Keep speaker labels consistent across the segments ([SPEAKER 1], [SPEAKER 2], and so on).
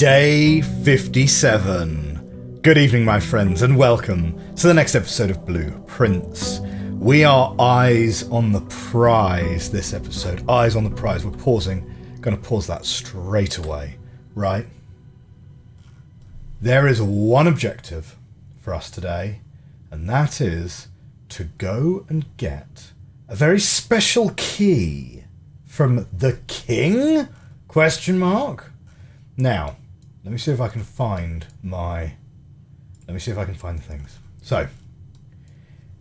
[SPEAKER 1] Day 57. Good evening, my friends, and welcome to the next episode of Blueprince. We are eyes on the prize this episode. Eyes on the prize. We're pausing. Going to pause that straight away, right? There is one objective for us today, and that is to go and get a very special key from the king? Question mark? Now, let me see if I can find the things. So,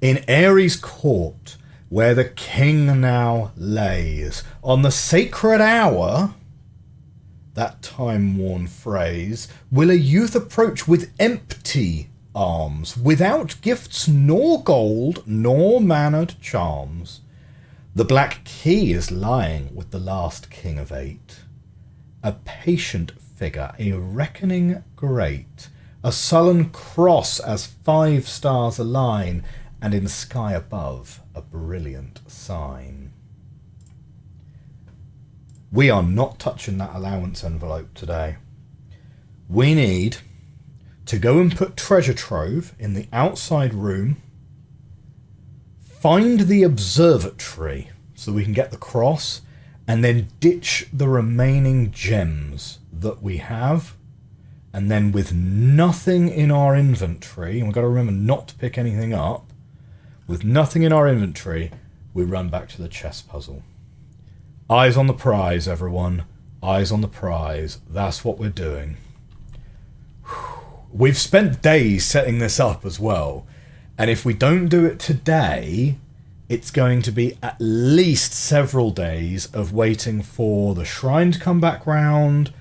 [SPEAKER 1] in Ares' court, where the king now lays, on the sacred hour, that time-worn phrase, will a youth approach with empty arms, without gifts nor gold nor mannered charms. The black key is lying with the last king of eight, a patient figure, a reckoning great, a sullen cross as 5 stars align, and in sky above a brilliant sign. We are not touching that allowance envelope today. We need to go and put treasure trove in the outside room, find the observatory so we can get the cross, and then ditch the remaining gems that we have. And then with nothing in our inventory, and we've got to remember not to pick anything up, with nothing in our inventory, we run back to the chess puzzle. Eyes on the prize, everyone. Eyes on the prize. That's what we're doing. We've spent days setting this up as well. And if we don't do it today, it's going to be at least several days of waiting for the shrine to come back round,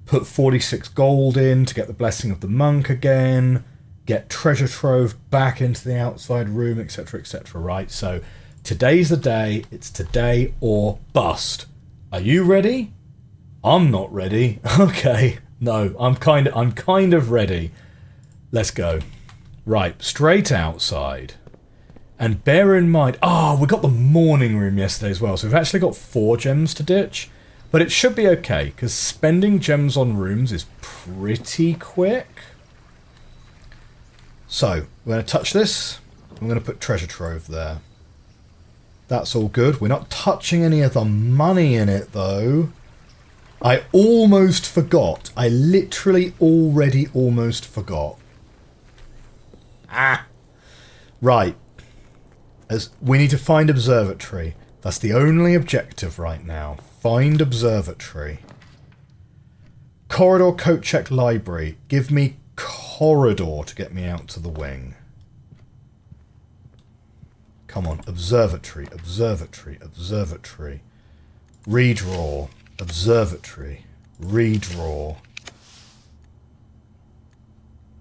[SPEAKER 1] put 46 gold in to get the blessing of the monk again, get treasure trove back into the outside room, etc, etc, right? So today's the day. It's today or bust. Are you ready? I'm not ready. Okay. No, I'm kind of ready. Let's go. Right, straight outside. And bear in mind, we got the morning room yesterday as well, so we've actually got 4 gems to ditch. But it should be okay, because spending gems on rooms is pretty quick. So, we're going to touch this. I'm going to put treasure trove there. That's all good. We're not touching any of the money in it, though. I almost forgot. I literally already almost forgot. Right. As we need to find observatory. That's the only objective right now. Find observatory. Corridor, coat check, library. Give me corridor to get me out to the wing. Come on. Observatory, observatory, observatory. Redraw. Observatory. Redraw.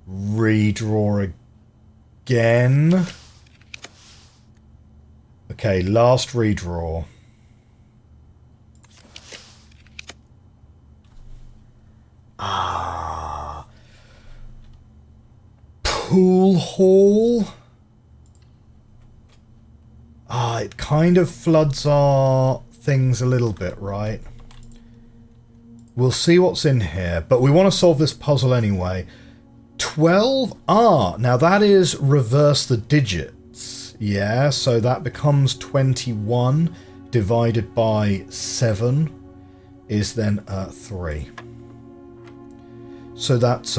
[SPEAKER 1] Redraw again. Okay, last redraw. Pool hall. It kind of floods our things a little bit, right? We'll see what's in here, but we want to solve this puzzle anyway. 12. Now that is reverse the digits. Yeah, so that becomes 21 divided by 7 is then 3. So that's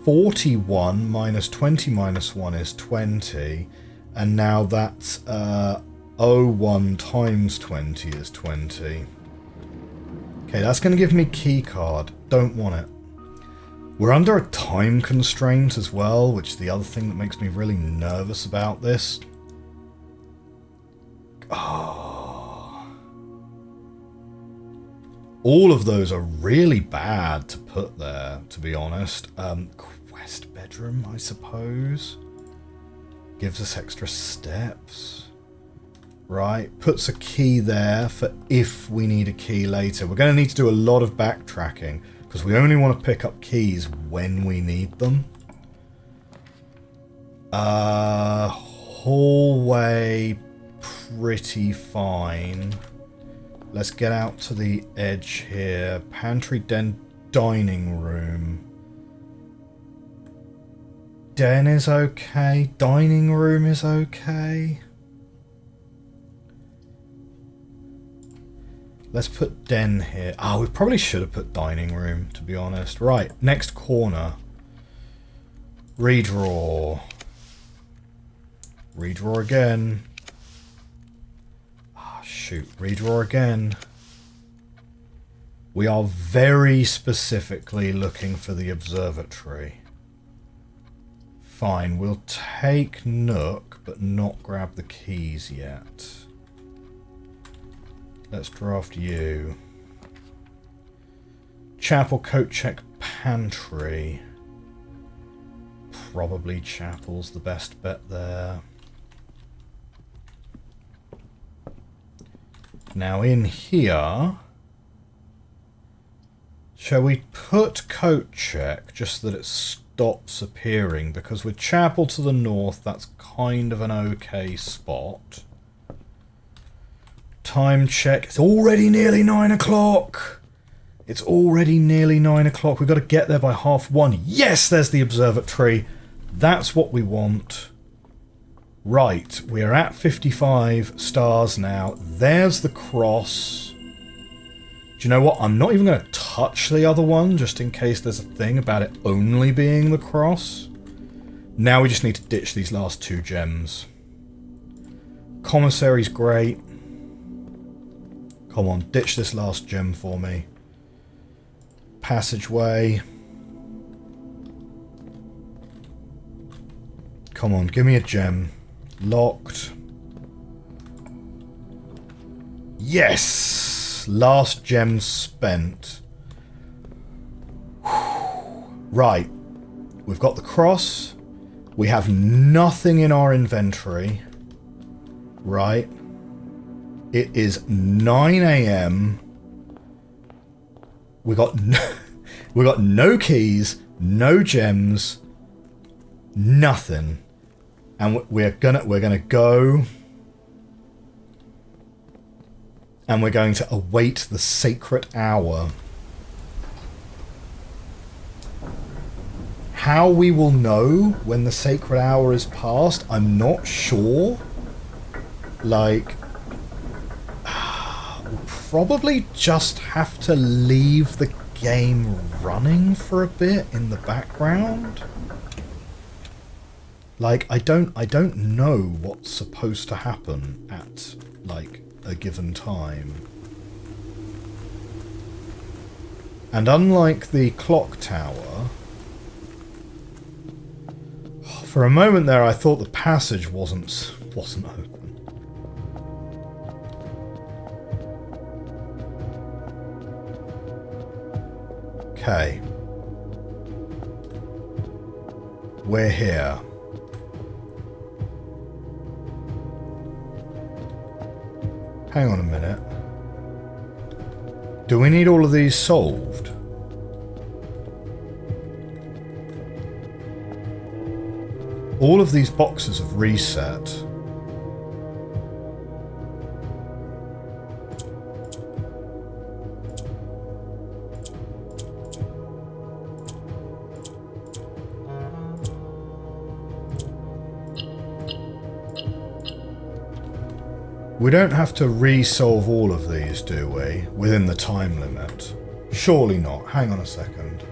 [SPEAKER 1] 41 minus 20 minus 1 is 20. And now that's 01 times 20 is 20. Okay, that's going to give me key card. Don't want it. We're under a time constraint as well, which is the other thing that makes me really nervous about this. All of those are really bad to put there, to be honest. Quest bedroom, I suppose. Gives us extra steps. Right, puts a key there for if we need a key later. We're going to need to do a lot of backtracking, because we only want to pick up keys when we need them. Hallway, pretty fine. Let's get out to the edge here. Pantry, den, dining room. Den is okay. Dining room is okay. Let's put den here. Oh, we probably should have put dining room, to be honest. Right, next corner. Redraw. Redraw again. Ah, shoot. Redraw again. We are very specifically looking for the observatory. Fine, we'll take Nook, but not grab the keys yet. Let's draft you. Chapel, coat check, pantry. Probably chapel's the best bet there. Now in here, shall we put coat check just so that it stops appearing? Because with chapel to the north, that's kind of an okay spot. Time check. It's already nearly 9 o'clock. It's already nearly 9 o'clock. We've got to get there by 1:30. Yes, there's the observatory. That's what we want. Right, we are at 55 stars now. There's the cross. Do you know what? I'm not even going to touch the other one, just in case there's a thing about it only being the cross. Now we just need to ditch these last 2 gems. Commissary's great. Come on, ditch this last gem for me. Passageway. Come on, give me a gem. Locked. Yes! Last gem spent. Right. We've got the cross. We have nothing in our inventory. Right. It is 9 AM. We got no keys, no gems, nothing, and we're gonna go, and we're going to await the sacred hour. How we will know when the sacred hour is passed, I'm not sure. Like, we'll probably just have to leave the game running for a bit in the background. Like, I don't know what's supposed to happen at, like, a given time. And unlike the clock tower, for a moment there I thought the passage wasn't open. Okay. We're here. Hang on a minute. Do we need all of these solved? All of these boxes have reset. We don't have to re-solve all of these, do we? Within the time limit? Surely not. Hang on a second.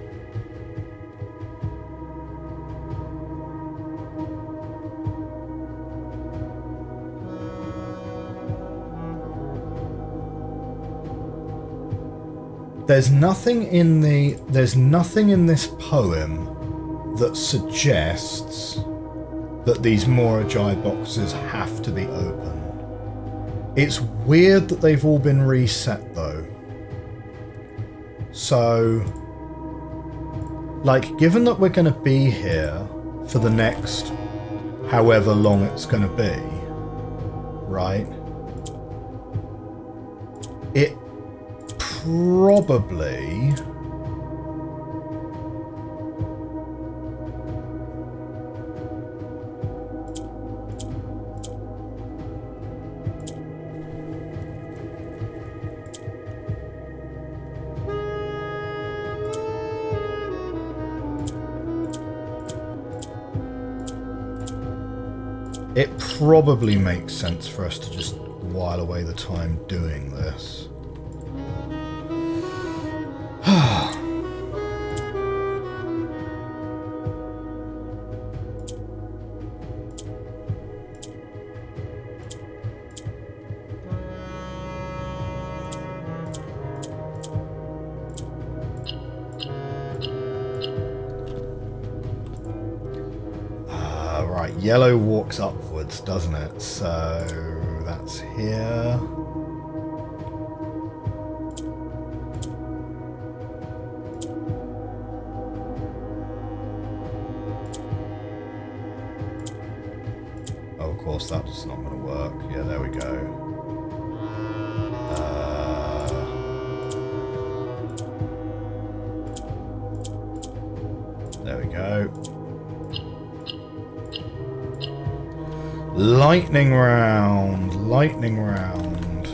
[SPEAKER 1] There's nothing in this poem that suggests that these Morajai boxes have to be open. It's weird that they've all been reset though. So, like, given that we're going to be here for the next however long it's going to be, right? It probably... It probably makes sense for us to just while away the time doing this. Right, yellow walks upwards, doesn't it? So that's here. Oh, of course, that's not going to work. Yeah, there we go. There we go. Lightning round, lightning round.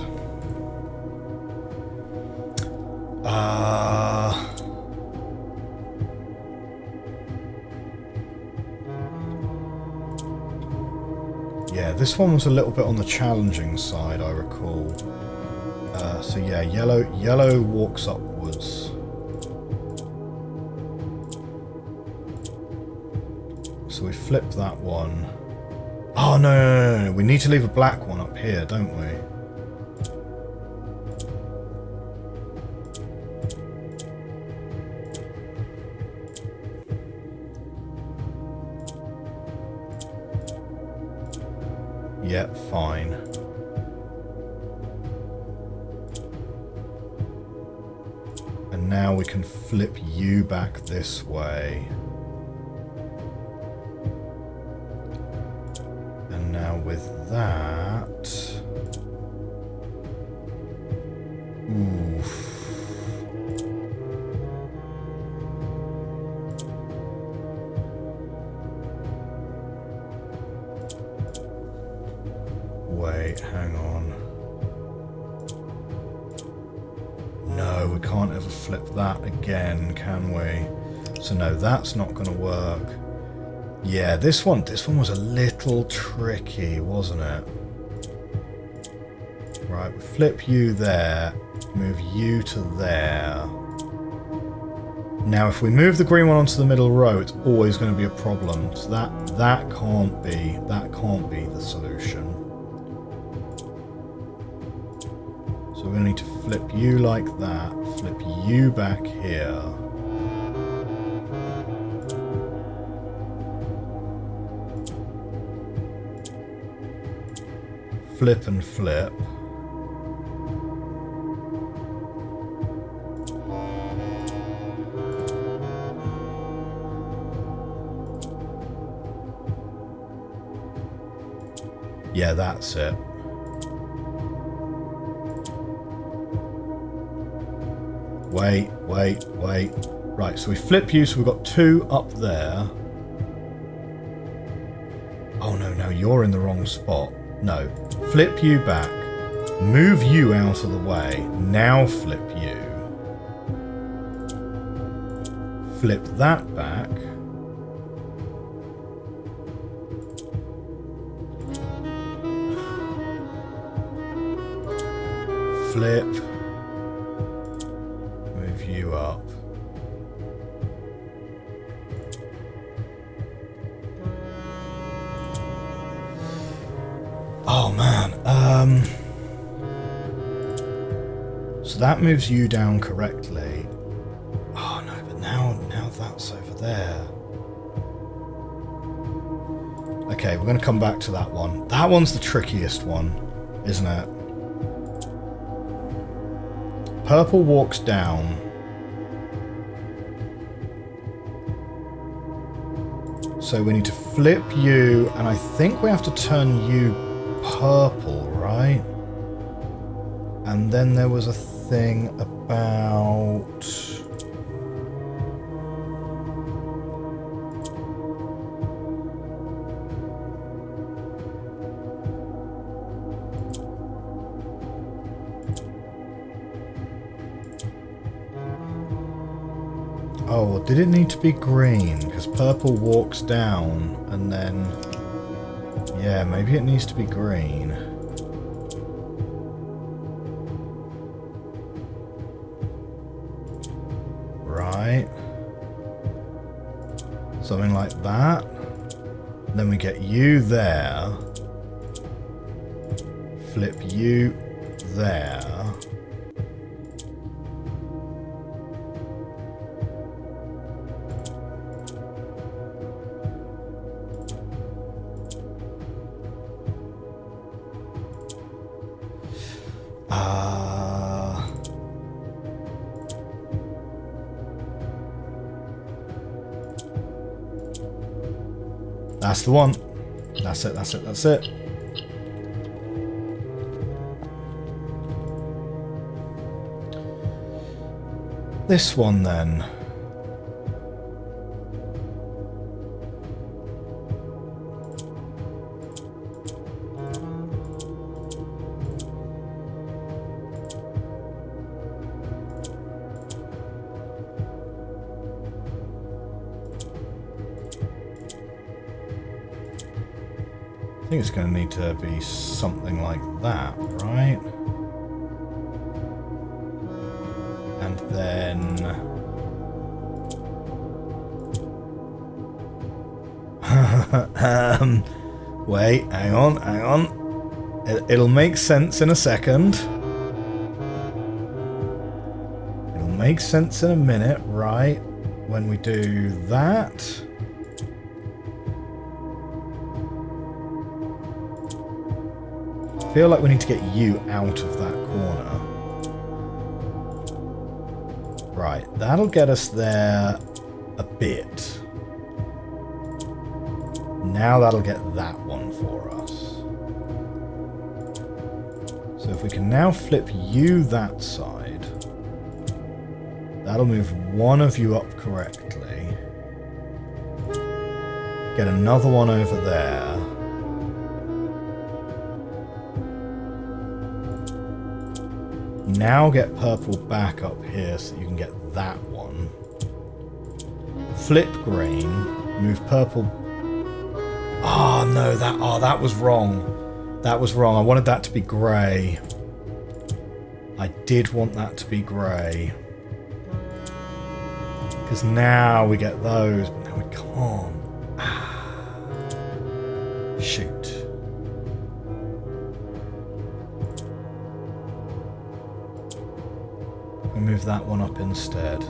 [SPEAKER 1] Yeah, this one was a little bit on the challenging side, I recall. So yeah, yellow walks upwards. So we flip that one. Oh, no. We need to leave a black one up here, don't we? Yep, fine. And now we can flip you back this way. With that... Oof. Wait, hang on. No, we can't ever flip that again, can we? So no, that's not going to work. Yeah, this one was a little tricky, wasn't it? Right, we flip you there, move you to there. Now, if we move the green one onto the middle row, it's always going to be a problem. So that can't be the solution. So we're going to need to flip you like that, flip you back here. Flip and flip. Yeah, that's it. Wait. Right, so we flip you, so we've got two up there. Oh no, you're in the wrong spot. No. Flip you back. Move you out of the way. Now flip you. Flip that back. Flip. Move you up. Oh man. So that moves you down correctly. Oh no, but now that's over there. Okay, we're going to come back to that one. That one's the trickiest one, isn't it? Purple walks down. So we need to flip you, and I think we have to turn you purple, right? And then there was a thing about... Oh, did it need to be green? Because purple walks down and then... Yeah, maybe it needs to be green. Right. Something like that. Then we get you there. Flip you there. That's the one. That's it, that's it, that's it. This one then. I think it's going to need to be something like that, right? And then... wait, hang on. It'll make sense in a second. It'll make sense in a minute, right? When we do that... I feel like we need to get you out of that corner. Right, that'll get us there a bit. Now that'll get that one for us. So if we can now flip you that side, that'll move one of you up correctly. Get another one over there. Now get purple back up here so you can get that one. Flip green, move purple. Oh no, that was wrong. That was wrong. I wanted that to be grey. I did want that to be grey. Because now we get those, but now we can't. Shoot. Move that one up instead.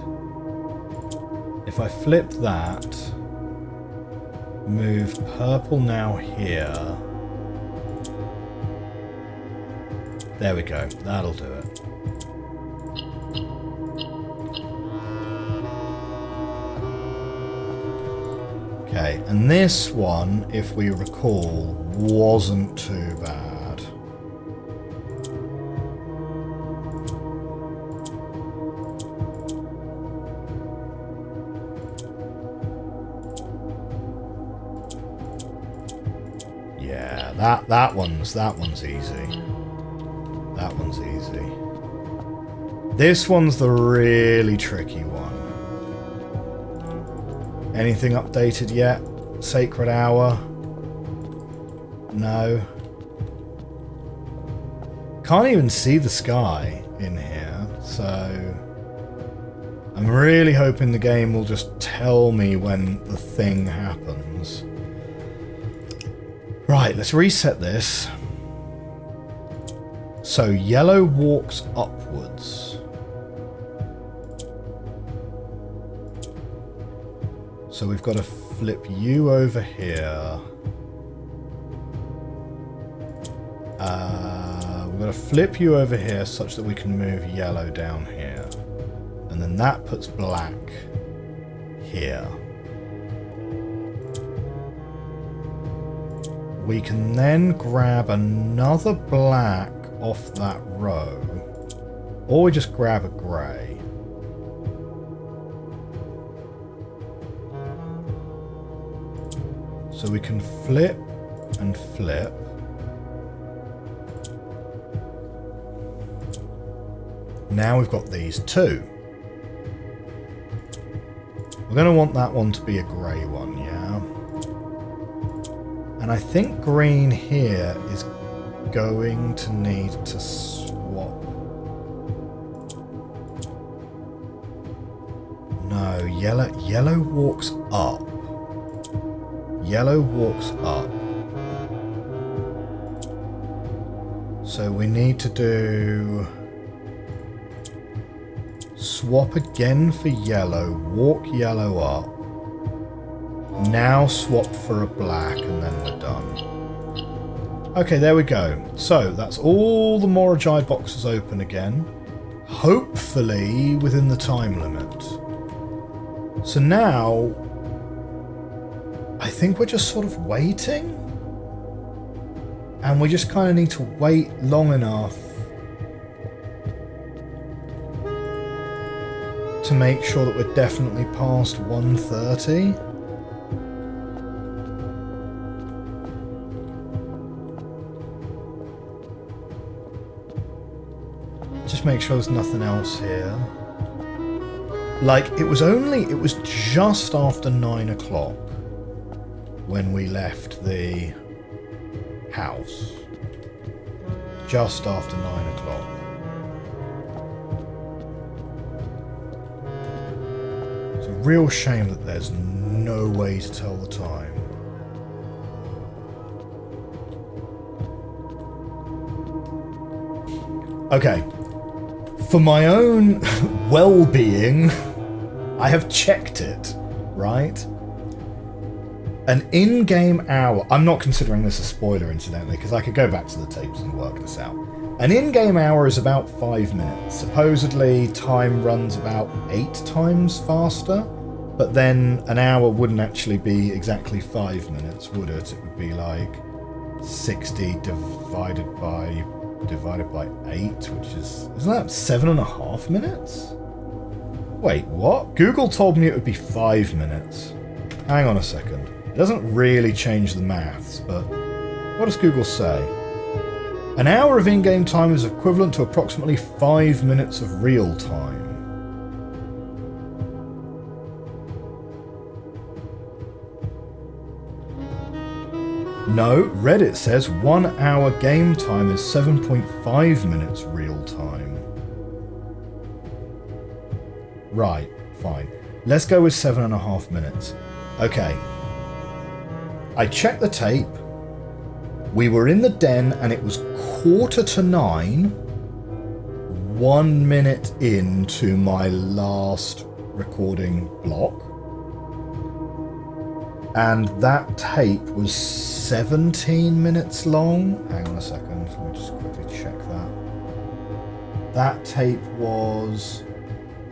[SPEAKER 1] If I flip that, move purple now here. There we go. That'll do it. Okay, and this one, if we recall, wasn't too bad. That one's easy. That one's easy. This one's the really tricky one. Anything updated yet? Sacred Hour? No. Can't even see the sky in here, so I'm really hoping the game will just tell me when the thing happens. Right, let's reset this. So yellow walks upwards. So we've got to flip you over here. We've got to flip you over here such that we can move yellow down here. And then that puts black here. We can then grab another black off that row. Or we just grab a grey. So we can flip and flip. Now we've got these two. We're going to want that one to be a grey one, yeah? And And I think green here is going to need to swap. No, yellow walks up. Yellow walks up. So we need to do... Swap again for yellow, walk yellow up. Now swap for a black and then we're done. Okay, there we go. So that's all the Morajai boxes open again. Hopefully within the time limit. So now, I think we're just sort of waiting. And we just kind of need to wait long enough to make sure that we're definitely past 1:30. Just make sure there's nothing else here. Like, it was just after 9 o'clock when we left the house. Just after 9 o'clock. It's a real shame that there's no way to tell the time. Okay. For my own well-being, I have checked it, right? An in-game hour... I'm not considering this a spoiler, incidentally, because I could go back to the tapes and work this out. An in-game hour is about 5 minutes. Supposedly, time runs about 8 times faster, but then an hour wouldn't actually be exactly 5 minutes, would it? It would be like 60 divided by 8, which is... Isn't that 7.5 minutes? Wait, what? Google told me it would be 5 minutes. Hang on a second. It doesn't really change the maths, but what does Google say? An hour of in-game time is equivalent to approximately 5 minutes of real time. No, Reddit says 1 hour game time is 7.5 minutes real time. Right, fine. Let's go with 7.5 minutes. Okay. I checked the tape. We were in the den and it was 9:15, 1 minute into my last recording block. And that tape was 17 minutes long. Hang on a second, let me just quickly check that. That tape was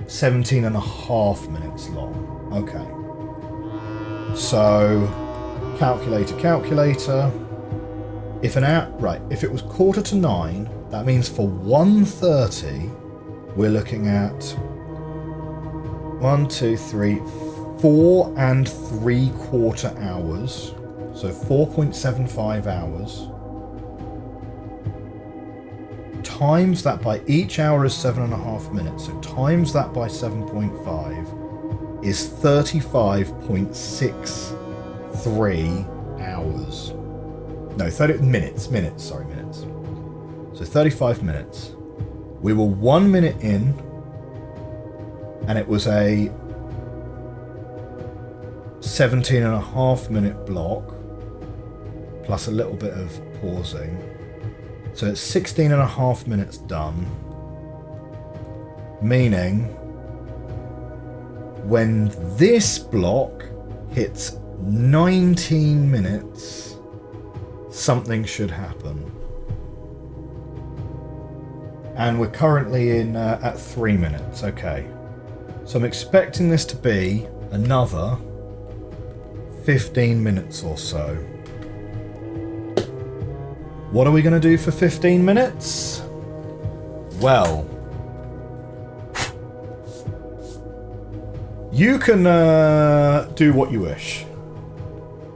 [SPEAKER 1] 17.5 minutes long. Okay. So, calculator. If if it was 9:15, that means for 1:30, we're looking at 1, 2, 3, 4 3/4 hours, so 4.75 hours, times that by each hour is 7.5 minutes, so times that by 7.5 is 35.63 hours. No, 30 minutes. So 35 minutes. We were 1 minute in, and it was a 17.5 minute block, plus a little bit of pausing. So it's 16.5 minutes done, meaning when this block hits 19 minutes, something should happen. And we're currently in at 3 minutes. Okay, so I'm expecting this to be another 15 minutes or so. What are we going to do for 15 minutes? Well, you can do what you wish.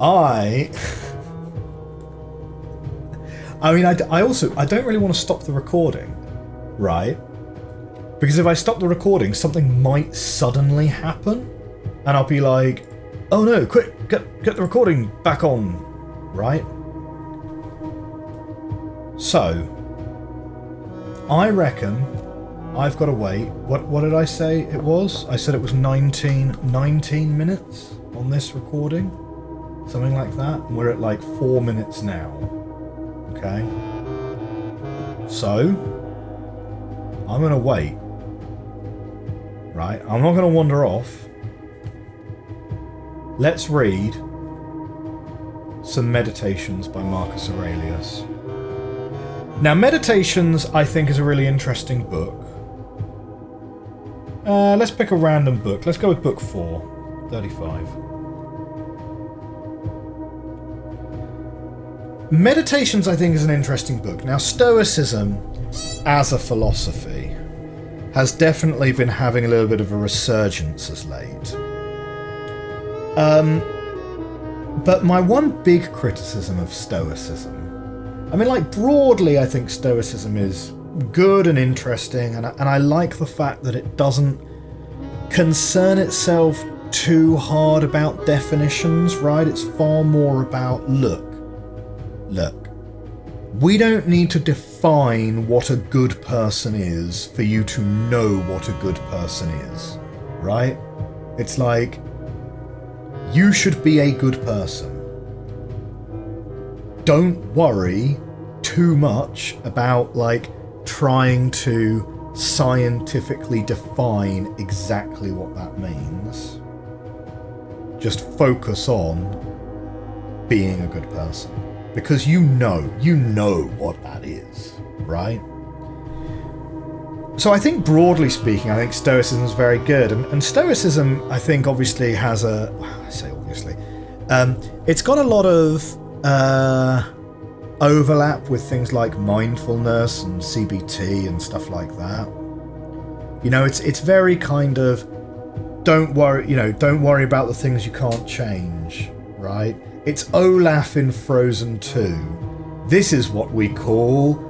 [SPEAKER 1] I mean, I don't really want to stop the recording, right? Because if I stop the recording, something might suddenly happen, and I'll be like, "Oh no! Quick, get the recording back on!" right? So, I reckon I've got to wait. What did I say it was? I said it was 19 minutes on this recording. Something like that. And we're at like 4 minutes now. Okay? So, I'm going to wait. Right? I'm not going to wander off. Let's read some Meditations by Marcus Aurelius. Now, Meditations, I think, is a really interesting book. Let's pick a random book. Let's go with book 4, 35. Meditations, I think, is an interesting book. Now, Stoicism, as a philosophy, has definitely been having a little bit of a resurgence as late. But my one big criticism of Stoicism, I mean, like, broadly, I think Stoicism is good and interesting, and I like the fact that it doesn't concern itself too hard about definitions, right? It's far more about, look, we don't need to define what a good person is for you to know what a good person is, right? It's like, you should be a good person. Don't worry too much about, like, trying to scientifically define exactly what that means. Just focus on being a good person. Because you know what that is, right? So I think, broadly speaking, I think Stoicism is very good. And Stoicism, I think, obviously has a... I say obviously. It's got a lot of overlap with things like mindfulness and CBT and stuff like that. You know, it's very kind of... Don't worry about the things you can't change, right? It's Olaf in Frozen 2. This is what we call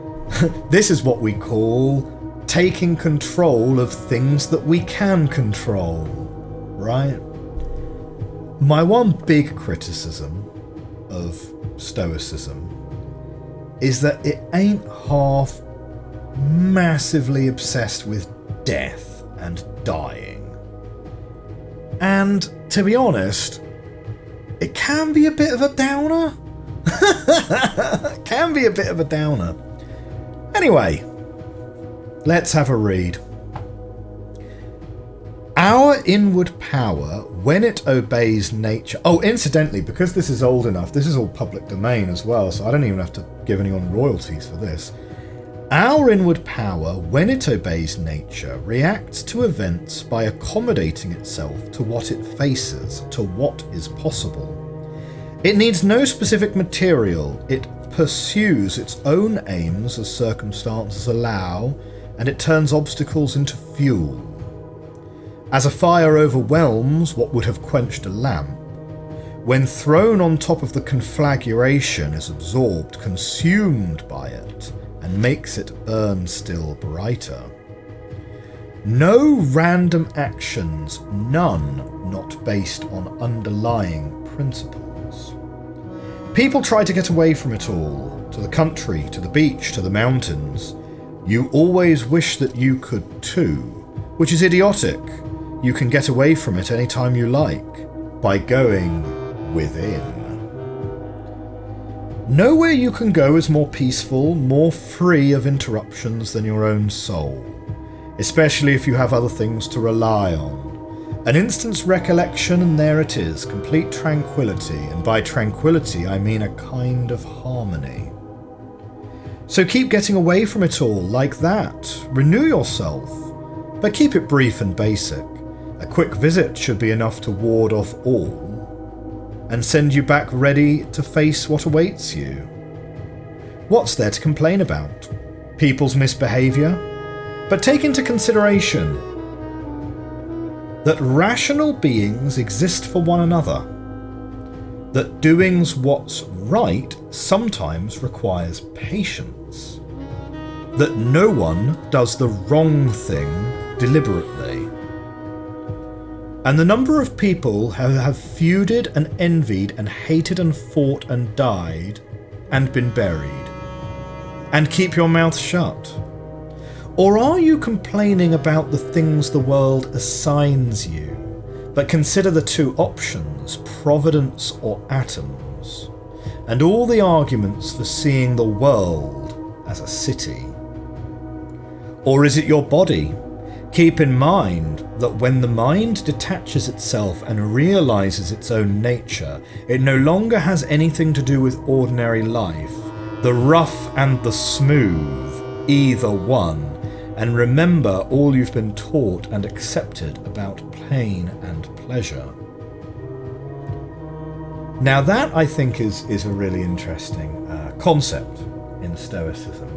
[SPEAKER 1] taking control of things that we can control, right? My one big criticism of Stoicism is that it ain't half massively obsessed with death and dying. And to be honest, it can be a bit of a downer. Can be a bit of a downer. Anyway, let's have a read. Our inward power, when it obeys nature... Oh, incidentally, because this is old enough, this is all public domain as well, so I don't even have to give anyone royalties for this. Our inward power, when it obeys nature, reacts to events by accommodating itself to what it faces, to what is possible. It needs no specific material, it pursues its own aims as circumstances allow, and it turns obstacles into fuel. As a fire overwhelms what would have quenched a lamp, when thrown on top of the conflagration is absorbed, consumed by it, and makes it burn still brighter. No random actions, none not based on underlying principles. People try to get away from it all, to the country, to the beach, to the mountains. You always wish that you could too, which is idiotic. You can get away from it any time you like, by going within. Nowhere you can go is more peaceful, more free of interruptions than your own soul, especially if you have other things to rely on. An instant's recollection and there it is, complete tranquility, and by tranquility I mean a kind of harmony. So keep getting away from it all, like that. Renew yourself, but keep it brief and basic. A quick visit should be enough to ward off all, and send you back ready to face what awaits you. What's there to complain about? People's misbehaviour? But take into consideration that rational beings exist for one another, that doing what's right sometimes requires patience, that no one does the wrong thing deliberately. And the number of people who have feuded and envied and hated and fought and died and been buried. And keep your mouth shut. Or are you complaining about the things the world assigns you, but consider the two options, providence or atoms, and all the arguments for seeing the world as a city? Or is it your body? Keep in mind that when the mind detaches itself and realises its own nature, it no longer has anything to do with ordinary life, the rough and the smooth, either one, and remember all you've been taught and accepted about pain and pleasure. Now that, I think, is a really interesting concept in Stoicism.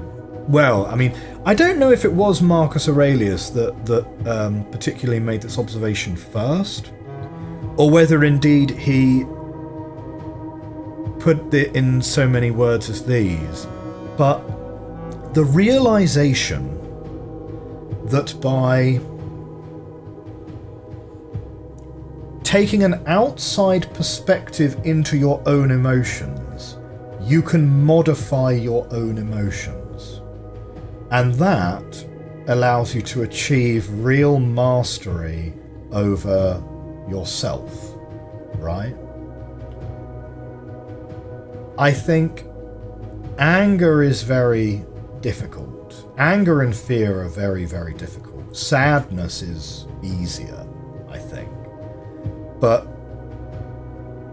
[SPEAKER 1] Well, I mean, I don't know if it was Marcus Aurelius that particularly made this observation first, or whether indeed he put it in so many words as these, but the realization that by taking an outside perspective into your own emotions, you can modify your own emotions. And that allows you to achieve real mastery over yourself, right? I think anger is very difficult. Anger and fear are very, very difficult. Sadness is easier, I think. But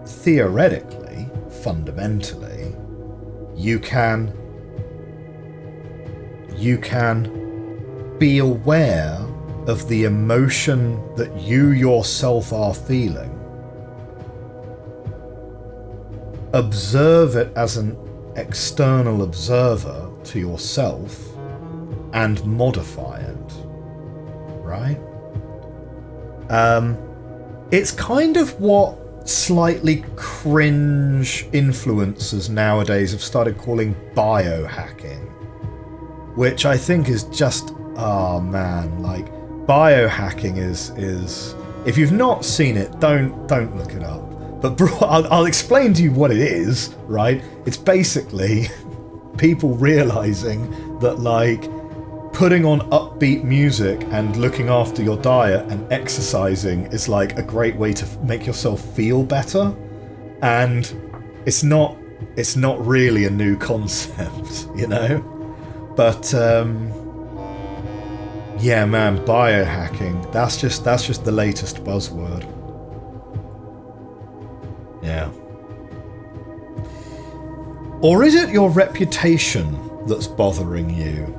[SPEAKER 1] theoretically, fundamentally, you can be aware of the emotion that you yourself are feeling, observe it as an external observer to yourself, and modify it, right? It's kind of what slightly cringe influencers nowadays have started calling biohacking, which I think is just, oh man, like biohacking is if you've not seen it, don't look it up. But I'll explain to you what it is, right? It's basically people realizing that, like, putting on upbeat music and looking after your diet and exercising is like a great way to make yourself feel better. And it's not really a new concept, you know? But yeah, man, biohacking, that's just the latest buzzword. Yeah. Or is it your reputation that's bothering you?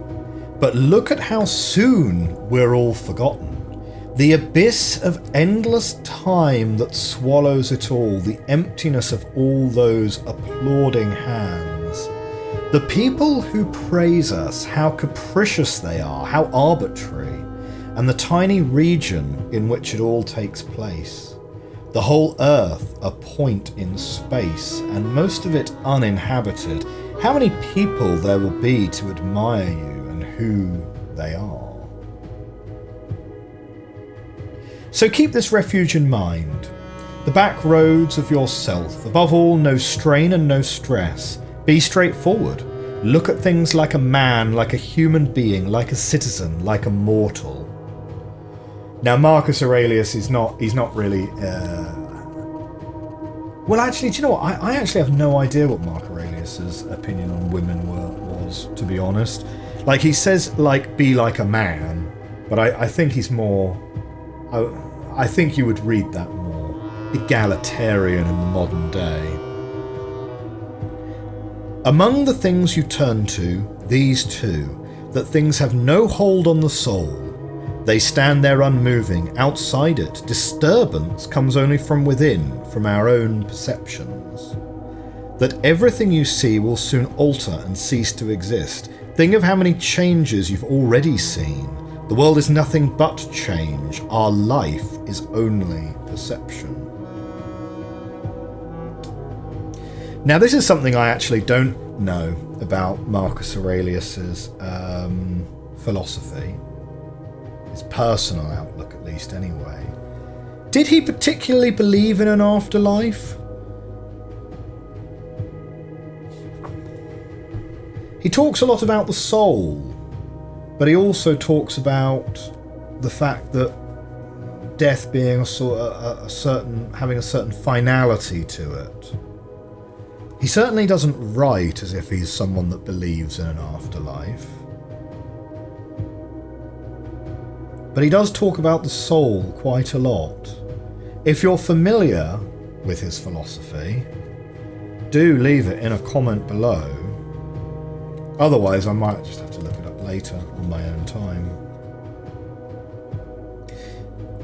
[SPEAKER 1] But look at how soon we're all forgotten. The abyss of endless time that swallows it all, the emptiness of all those applauding hands. The people who praise us, how capricious they are, how arbitrary, and the tiny region in which it all takes place. The whole earth a point in space, and most of it uninhabited. How many people there will be to admire you and who they are. So keep this refuge in mind. The back roads of yourself. Above all, no strain and no stress. Be straightforward. Look at things like a man, like a human being, like a citizen, like a mortal. Now, Marcus Aurelius he's not really... Well, actually, do you know what? I actually have no idea what Marcus Aurelius's opinion on women was, to be honest. Like, he says, like, be like a man, but I think he's more... I think you would read that more egalitarian in the modern day. Among the things you turn to, these two, that things have no hold on the soul. They stand there unmoving. Outside it, disturbance comes only from within, from our own perceptions. That everything you see will soon alter and cease to exist. Think of how many changes you've already seen. The world is nothing but change. Our life is only perception. Now, this is something I actually don't know about Marcus Aurelius's philosophy. His personal outlook, at least, anyway. Did he particularly believe in an afterlife? He talks a lot about the soul, but he also talks about the fact that death being having a certain finality to it. He certainly doesn't write as if he's someone that believes in an afterlife. But he does talk about the soul quite a lot. If you're familiar with his philosophy, do leave it in a comment below. Otherwise, I might just have to look it up later on my own time.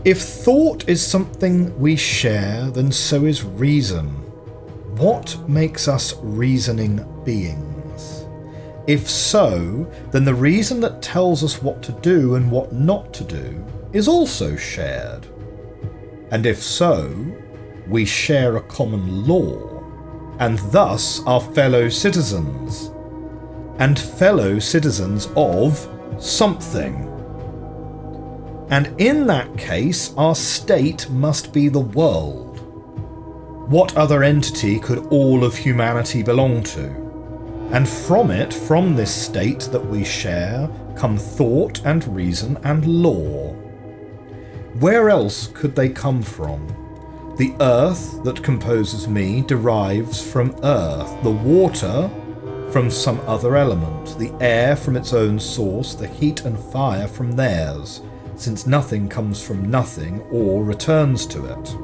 [SPEAKER 1] If thought is something we share, then so is reason. What makes us reasoning beings? If so, then the reason that tells us what to do and what not to do is also shared. And if so, we share a common law, and thus are fellow citizens, and fellow citizens of something. And in that case, our state must be the world. What other entity could all of humanity belong to? And from it, from this state that we share, come thought and reason and law. Where else could they come from? The earth that composes me derives from earth, the water from some other element, the air from its own source, the heat and fire from theirs, since nothing comes from nothing or returns to it.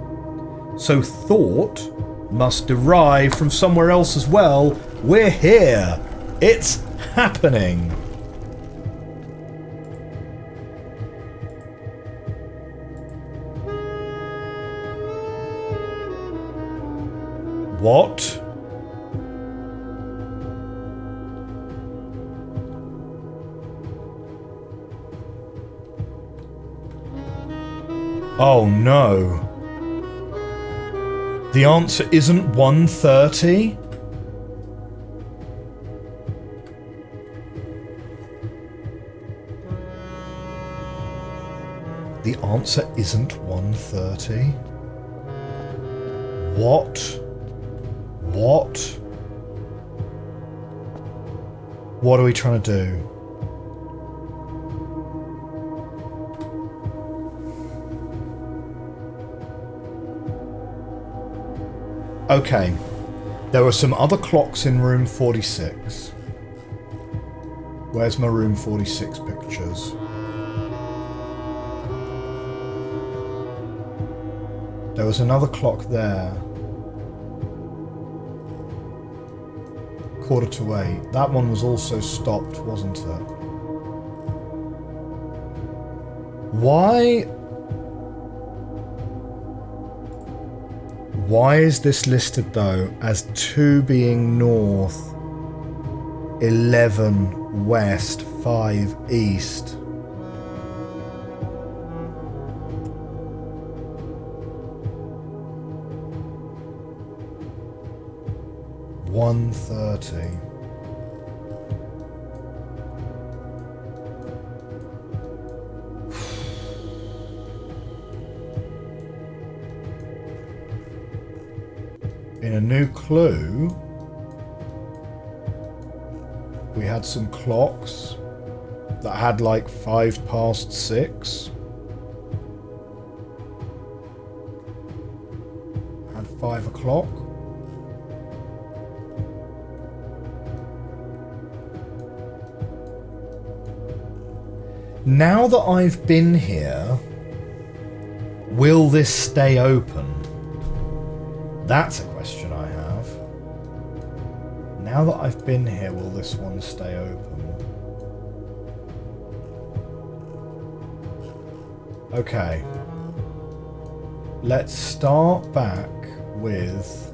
[SPEAKER 1] So thought must derive from somewhere else as well. We're here. It's happening. What? Oh no. The answer isn't 130? The answer isn't 130? What? What? What are we trying to do? Okay, there were some other clocks in room 46. Where's my room 46 pictures? There was another clock there. 7:45. That one was also stopped, wasn't it? Why is this listed though as 2 being north, 11 west, 5 east? $130. In a new clue, we had some clocks that had like 6:05. Had 5 o'clock. Now that I've been here, will this stay open? That's a question I have. Now that I've been here, will this one stay open? Okay. Let's start back with...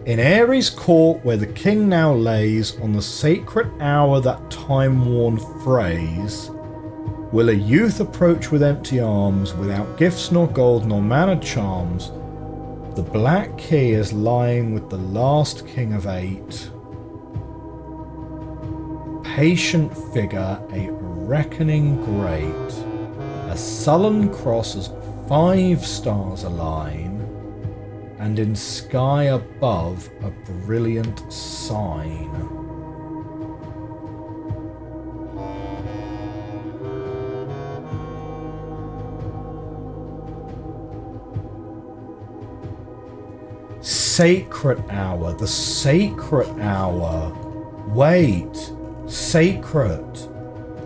[SPEAKER 1] In Ares' court, where the king now lays, on the sacred hour that time-worn phrase, will a youth approach with empty arms, without gifts nor gold nor mannered charms. The black key is lying with the last king of 8. Patient figure, a reckoning great. A sullen cross as 5 stars align, and in sky above a brilliant sign. Sacred hour, the sacred hour. Wait, sacred.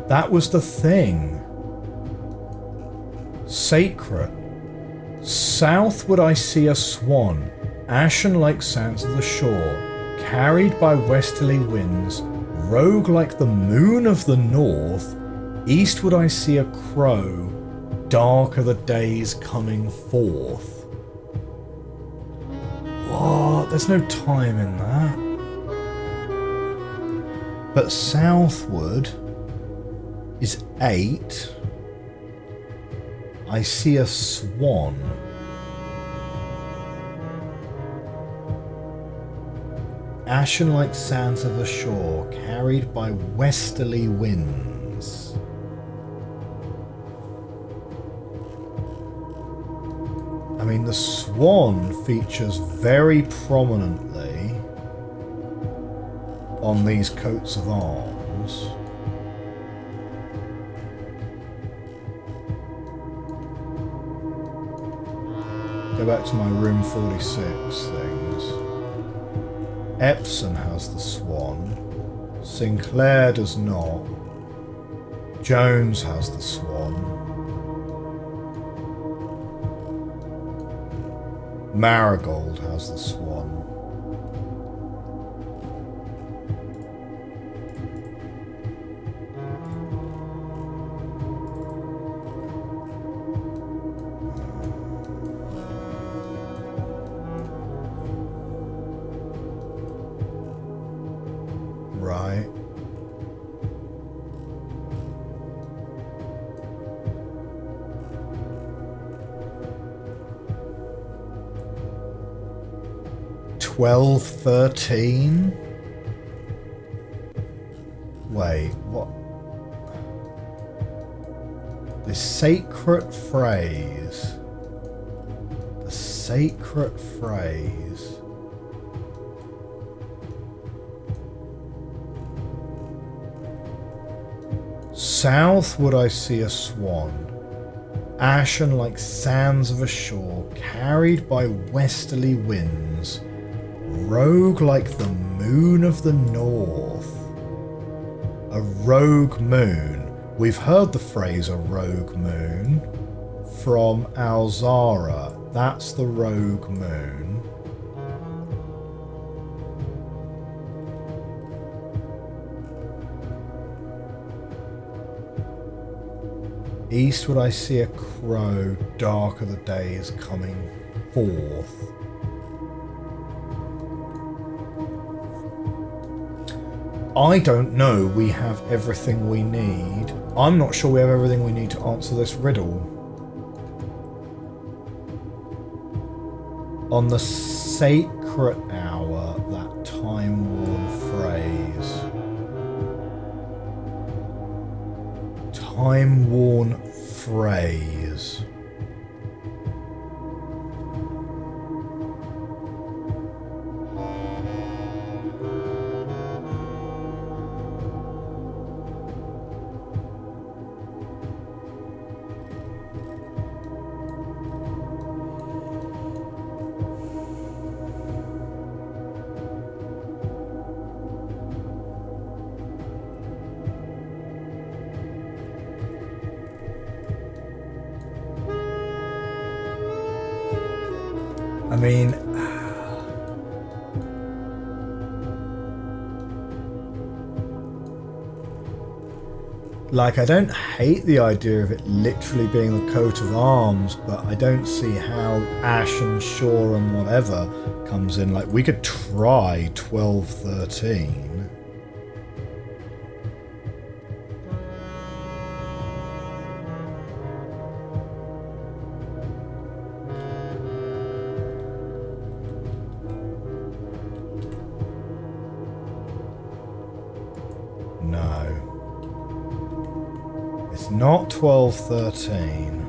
[SPEAKER 1] That was the thing. Sacred. Southward I see a swan, ashen like sands of the shore, carried by westerly winds, rogue like the moon of the north. Eastward I see a crow, dark are the days coming forth. What? There's no time in that. But southward is 8. I see a swan. Ashen like sands of the shore, carried by westerly winds. I mean, the swan features very prominently on these coats of arms. Go back to my room 46 things. Epsom has the swan. Sinclair does not. Jones has the swan. Marigold has the swan. Right. Twelve, 13. Wait, what? The sacred phrase. The sacred phrase. Southward I see a swan, ashen like sands of a shore, carried by westerly winds, rogue like the moon of the north. A rogue moon. We've heard the phrase a rogue moon from Alzara. That's the rogue moon. Eastward I see a crow, dark are the days coming forth. I don't know we have everything we need. I'm not sure we have everything we need to answer this riddle. On the sacred hour, that time-worn phrase. Time-worn phrase. I mean, like, I don't hate the idea of it literally being the coat of arms, but I don't see how ash and shore and whatever comes in. Like, we could try 12, 13. No. not 12:13.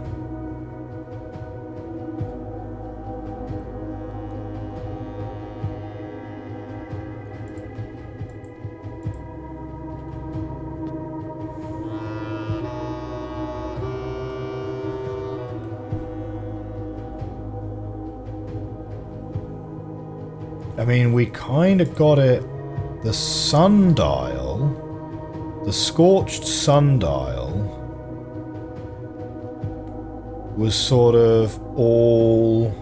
[SPEAKER 1] I mean, we kind of got it. The sundial, the scorched sundial, was sort of all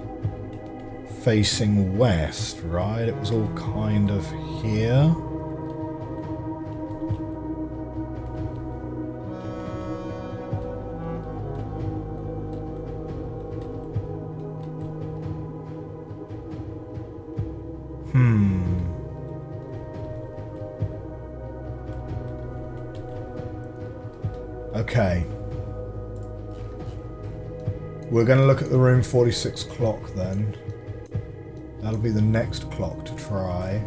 [SPEAKER 1] facing west, right? It was all kind of here. Okay. We're going to look at the room 46 clock then. That'll be the next clock to try.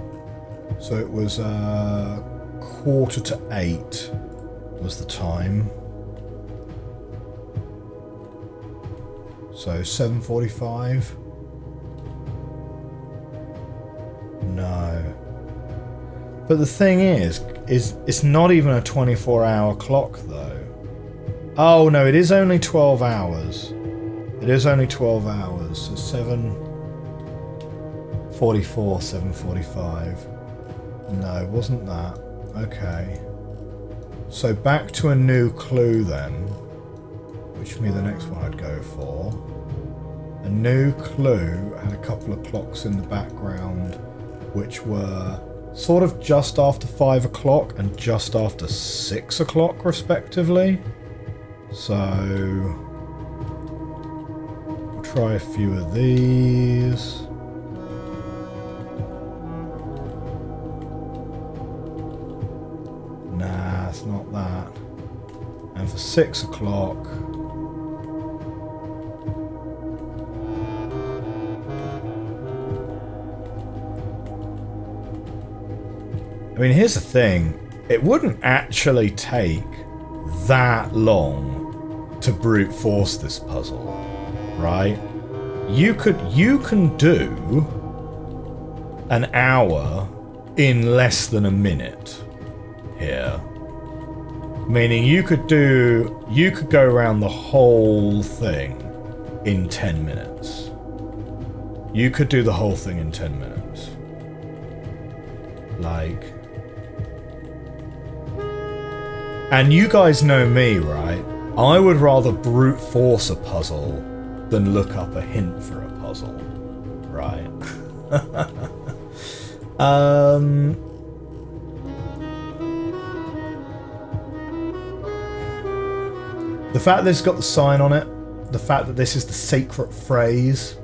[SPEAKER 1] So it was 7:45 was the time. So 7:45? No. But the thing is it's not even a 24-hour clock though. Oh no, it is only 12 hours. It is only 12 hours. So 7:44, 7:45. No, it wasn't that. Okay. So back to a new clue then. Which would be the next one I'd go for. A new clue had a couple of clocks in the background which were sort of just after 5 o'clock and just after 6 o'clock respectively. So we'll try a few of these. Nah, it's not that. And for 6 o'clock, I mean, here's the thing. It wouldn't actually take that long to brute force this puzzle, right? You can do an hour in less than a minute here. Meaning you could go around the whole thing in 10 minutes. You could do the whole thing in 10 minutes. Like, and you guys know me, right? I would rather brute force a puzzle than look up a hint for a puzzle, right? The fact that it's got the sign on it, the fact that this is the sacred phrase,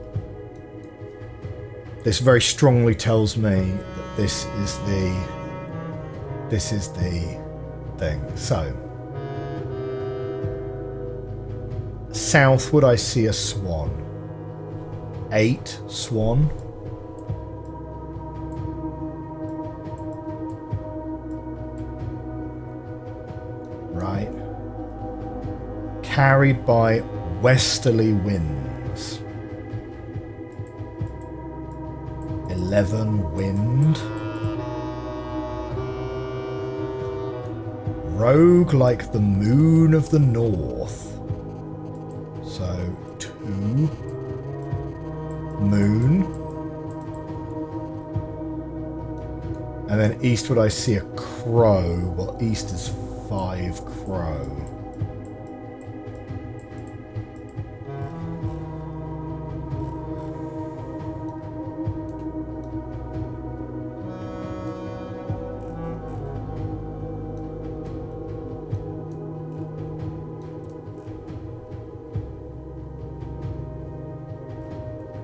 [SPEAKER 1] this very strongly tells me that this is the thing. So, southward I see a swan. 8 swan. Right. Carried by westerly winds. 11 wind. Rogue like the moon of the north. So 2 moon. And then eastward I see a crow. Well, east is 5 crow.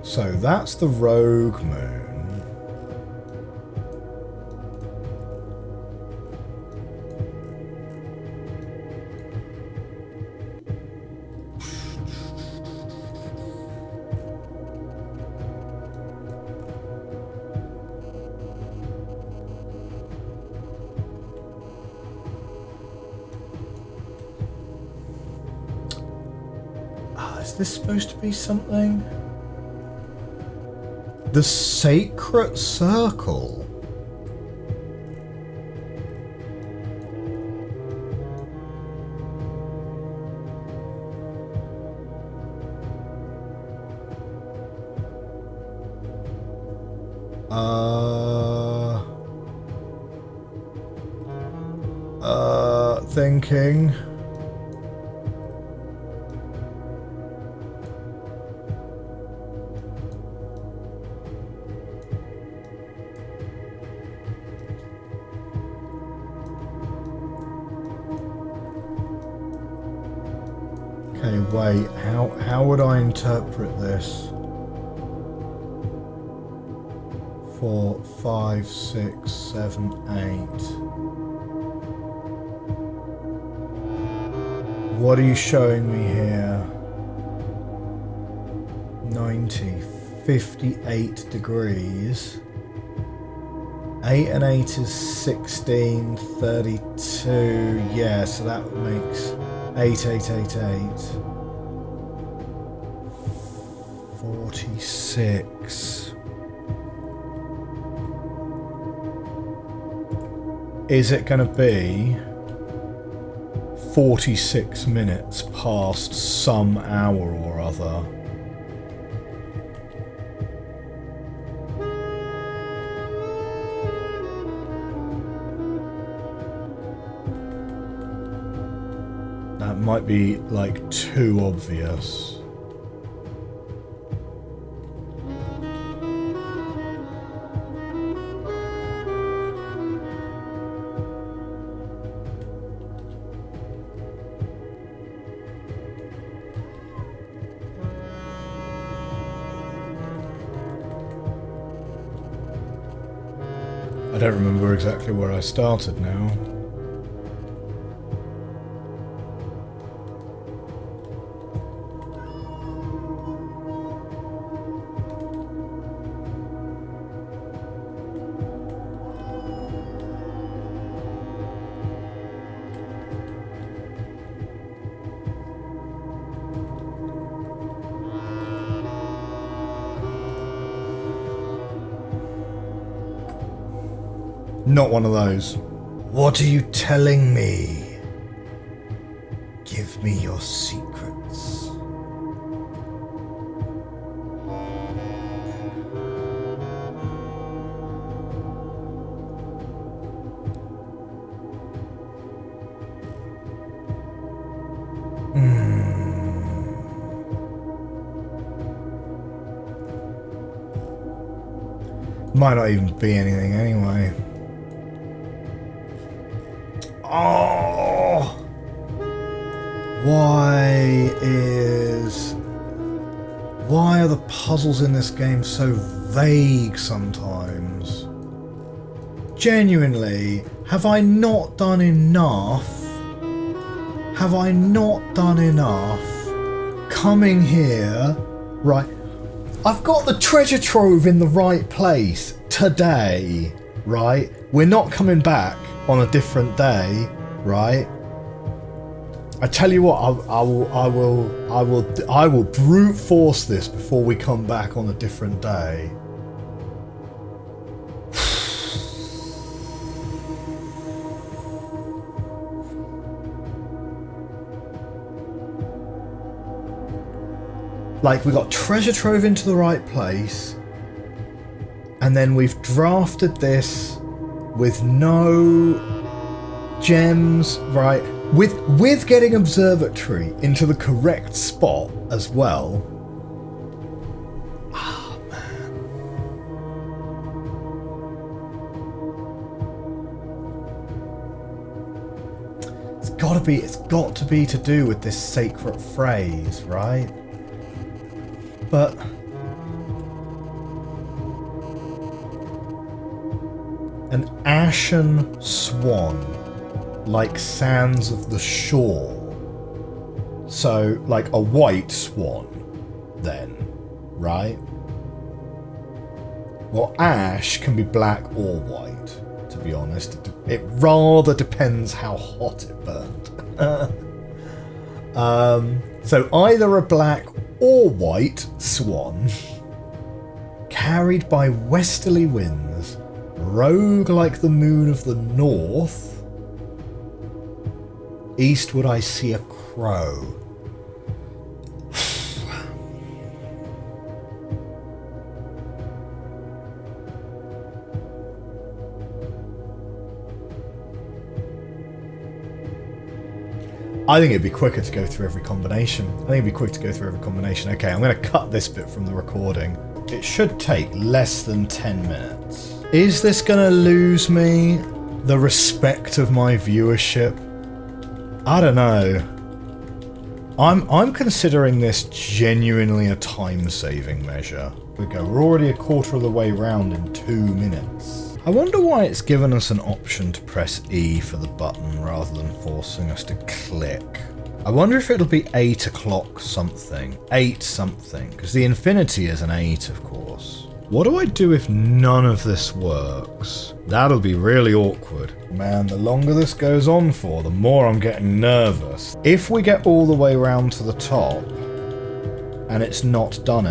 [SPEAKER 1] So that's the rogue moon. Is this supposed to be something? The Sacred Circle. Thinking. Okay, wait, how would I interpret this? 4, 5, 6, 7, 8. What are you showing me here? 90, 58 degrees. 8 and 8 is 16, 32. Yeah, so that makes 8, 8, 8, 8. 46. Is it going to be 46 minutes past some hour or other? That might be like too obvious. I don't remember exactly where I started now. Not one of those. What are you telling me? Give me your secrets. Might not even be anything anyway. Oh! Why are the puzzles in this game so vague sometimes? Genuinely, have I not done enough? Have I not done enough coming here? Right. I've got the treasure trove in the right place today, right? We're not coming back on a different day, right? I tell you what, I will brute force this before we come back on a different day. Like, we got treasure trove into the right place, and then we've drafted this with no gems, right? With getting observatory into the correct spot as well. Ah, man. It's got to be to do with this sacred phrase, right? But an ashen swan, like sands of the shore. So, like a white swan, then, right? Well, ash can be black or white, to be honest. It rather depends how hot it burned. So either a black or white swan, carried by westerly winds, rogue like the moon of the north. Eastward I see a crow. I think it'd be quicker to go through every combination. Okay, I'm going to cut this bit from the recording. It should take less than 10 minutes. Is this going to lose me the respect of my viewership? I don't know. I'm considering this genuinely a time-saving measure. We're already a quarter of the way round in 2 minutes. I wonder why it's given us an option to press E for the button rather than forcing us to click. I wonder if it'll be 8 o'clock something. 8 something. Because the infinity is an 8, of course. What do I do if none of this works? That'll be really awkward. Man, the longer this goes on for, the more I'm getting nervous. If we get all the way round to the top, and it's not done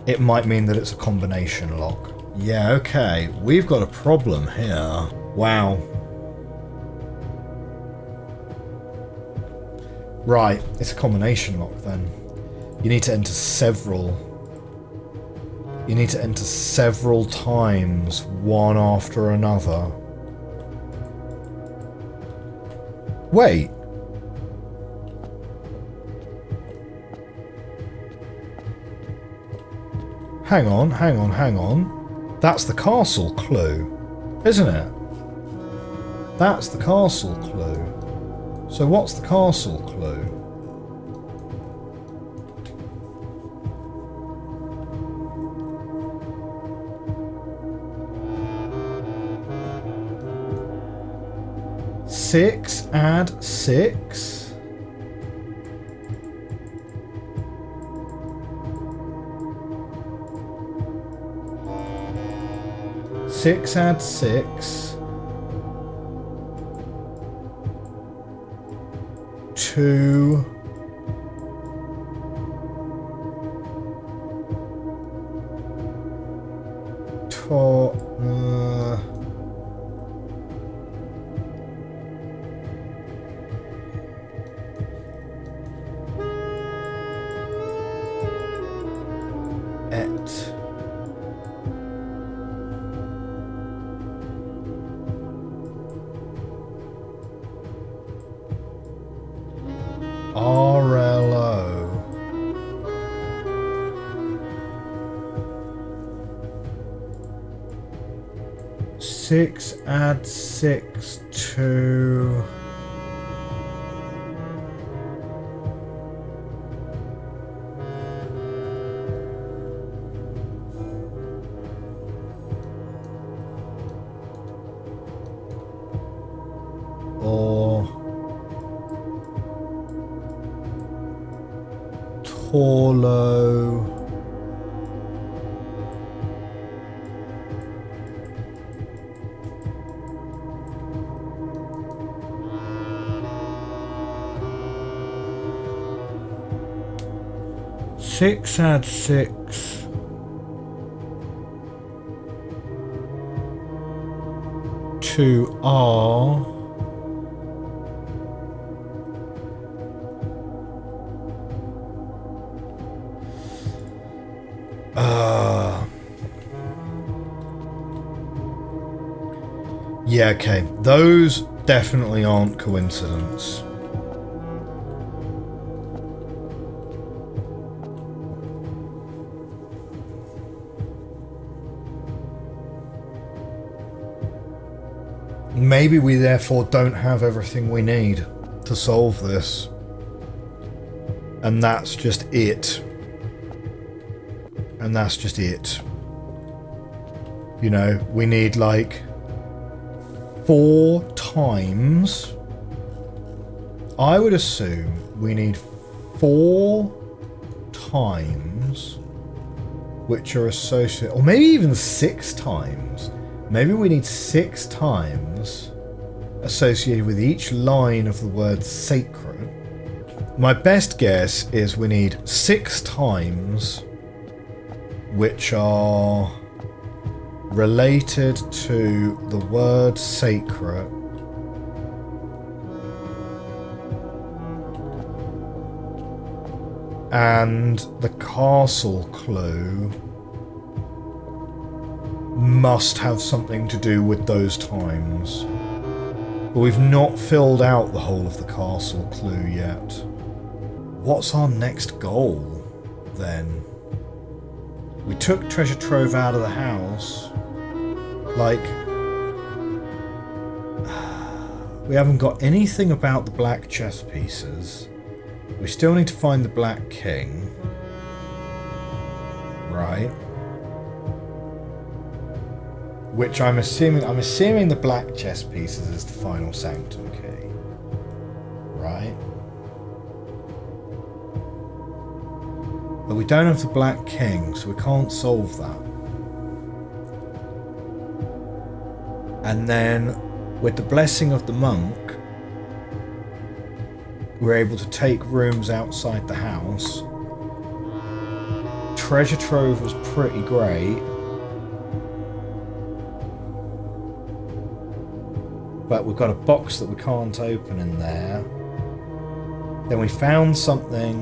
[SPEAKER 1] it might mean that it's a combination lock. Yeah, okay. We've got a problem here. Wow. Right, it's a combination lock then. You need to enter several. You need to enter several times, one after another. Wait. Hang on. That's the castle clue, isn't it? That's the castle clue. So what's the castle clue? Six, add 6. Six, add 6. 2. RLO. Six, add 6 to... Paulo. Six, add 6. To R. Yeah, okay. Those definitely aren't coincidence. Maybe we therefore don't have everything we need to solve this. And that's just it. And that's just it. You know, we need like 4 times. I would assume we need 4 times which are associated, or maybe even 6 times. Maybe we need 6 times associated with each line of the word sacred. My best guess is we need 6 times which are related to the word sacred and the castle clue must have something to do with those times. But we've not filled out the whole of the castle clue yet. What's our next goal, then? We took treasure trove out of the house. Like, we haven't got anything about the black chess pieces. We still need to find the Black King. Right. Which I'm assuming the black chess pieces is the final sanctum key. Right. But we don't have the Black King, so we can't solve that. And then, with the blessing of the monk, we're able to take rooms outside the house. Treasure trove was pretty great. But we've got a box that we can't open in there. Then we found something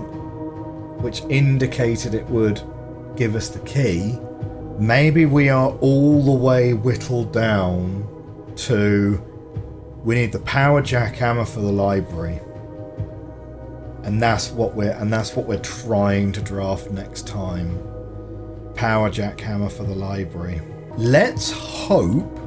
[SPEAKER 1] which indicated it would give us the key. Maybe we are all the way whittled down to we need the power jackhammer for the library. And that's what we're trying to draft next time. Power jackhammer for the library. Let's hope,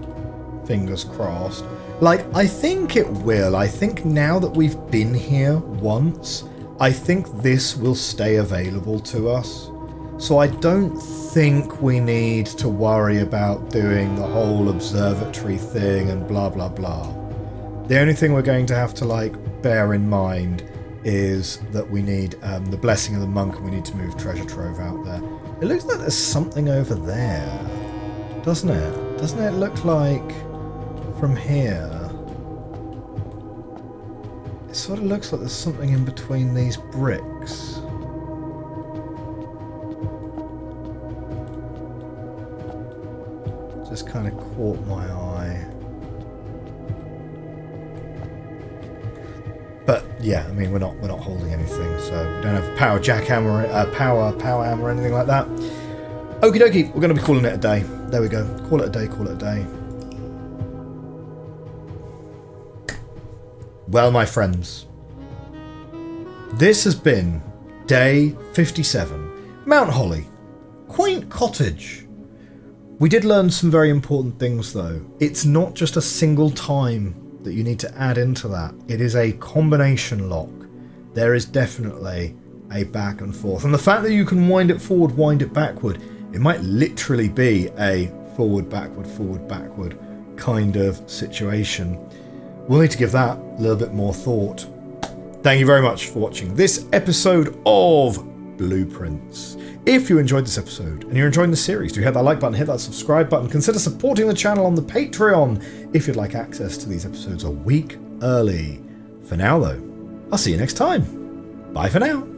[SPEAKER 1] fingers crossed. Like, I think it will. I think now that we've been here once, I think this will stay available to us. So I don't think we need to worry about doing the whole observatory thing and blah blah blah. The only thing we're going to have to like bear in mind is that we need the blessing of the monk and we need to move treasure trove out there. It looks like there's something over there, doesn't it? Doesn't it look like from here? It sort of looks like there's something in between these bricks. Just kind of caught my eye. But yeah, I mean we're not holding anything, so we don't have power jackhammer, power hammer, or anything like that. Okie dokie, we're going to be calling it a day. There we go. Call it a day. Call it a day. Well, my friends, this has been day 57, Mount Holly, quaint cottage. We did learn some very important things though. It's not just a single time that you need to add into that. It is a combination lock. There is definitely a back and forth. And the fact that you can wind it forward, wind it backward, it might literally be a forward, backward kind of situation. We'll need to give that a little bit more thought. Thank you very much for watching this episode of Blueprints. If you enjoyed this episode and you're enjoying the series, do hit that like button, hit that subscribe button. Consider supporting the channel on the Patreon if you'd like access to these episodes a week early. For now, though, I'll see you next time. Bye for now.